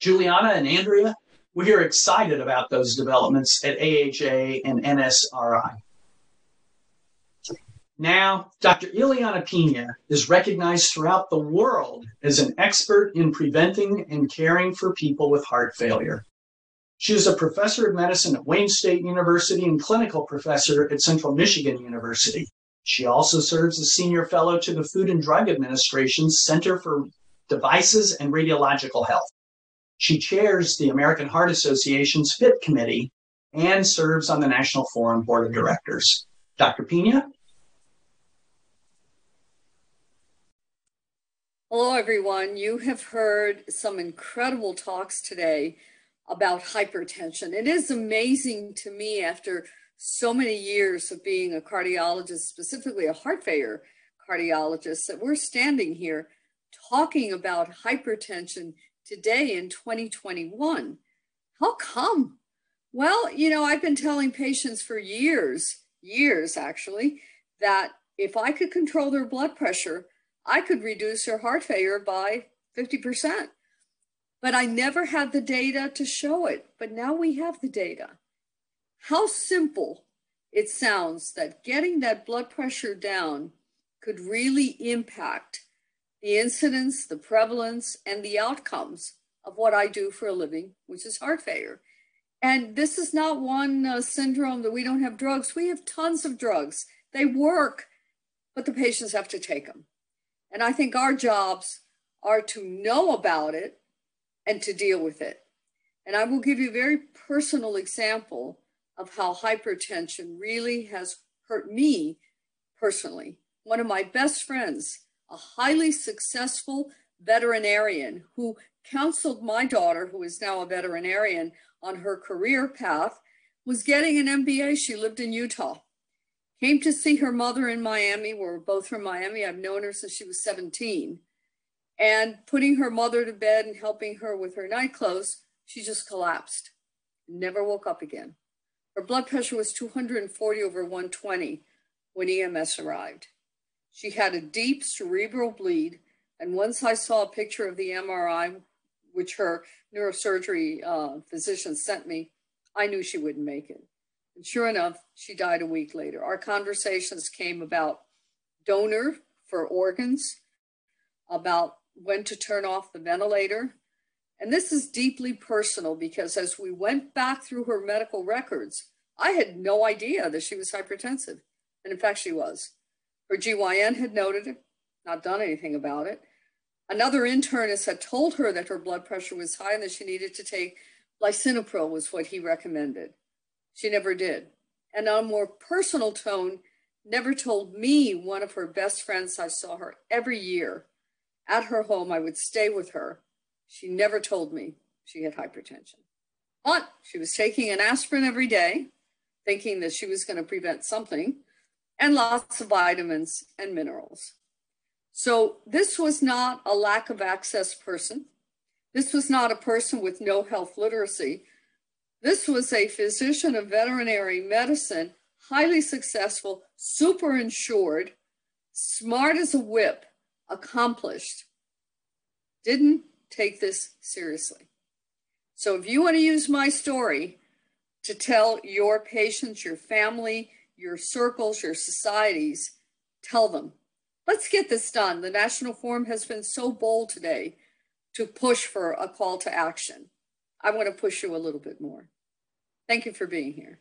Juliana and Andrea, we are excited about those developments at AHA and NSRI. Now, Dr. Ileana Pina is recognized throughout the world as an expert in preventing and caring for people with heart failure. She is a professor of medicine at Wayne State University and clinical professor at Central Michigan University. She also serves as senior fellow to the Food and Drug Administration's Center for Devices and Radiological Health. She chairs the American Heart Association's FIT Committee and serves on the National Forum Board of Directors. Dr. Pina? Hello, everyone. You have heard some incredible talks today about hypertension. It is amazing to me, after so many years of being a cardiologist, specifically a heart failure cardiologist, that we're standing here talking about hypertension today in 2021. How come? Well, I've been telling patients for years actually, that if I could control their blood pressure, I could reduce their heart failure by 50%. But I never had the data to show it. But now we have the data. How simple it sounds that getting that blood pressure down could really impact the incidence, the prevalence, and the outcomes of what I do for a living, which is heart failure. And this is not one syndrome that we don't have drugs. We have tons of drugs. They work, but the patients have to take them. And I think our jobs are to know about it and to deal with it. And I will give you a very personal example of how hypertension really has hurt me personally. One of my best friends, a highly successful veterinarian who counseled my daughter, who is now a veterinarian, on her career path, was getting an MBA. She lived in Utah. Came to see her mother in Miami. We're both from Miami. I've known her since she was 17. And putting her mother to bed and helping her with her night clothes, she just collapsed. Never woke up again. Her blood pressure was 240 over 120 when EMS arrived. She had a deep cerebral bleed. And once I saw a picture of the MRI, which her neurosurgery physician sent me, I knew she wouldn't make it. And sure enough, she died a week later. Our conversations came about donor for organs, about when to turn off the ventilator. And this is deeply personal because as we went back through her medical records, I had no idea that she was hypertensive. And in fact, she was. Her GYN had noted it, not done anything about it. Another internist had told her that her blood pressure was high and that she needed to take lisinopril, was what he recommended. She never did. And on a more personal tone, never told me, one of her best friends, I saw her every year at her home. I would stay with her. She never told me she had hypertension. But she was taking an aspirin every day, thinking that she was going to prevent something, and lots of vitamins and minerals. So this was not a lack of access person. This was not a person with no health literacy. This was a physician of veterinary medicine, highly successful, super insured, smart as a whip, accomplished. Didn't take this seriously. So if you want to use my story to tell your patients, your family, your circles, your societies, tell them. Let's get this done. The National Forum has been so bold today to push for a call to action. I want to push you a little bit more. Thank you for being here.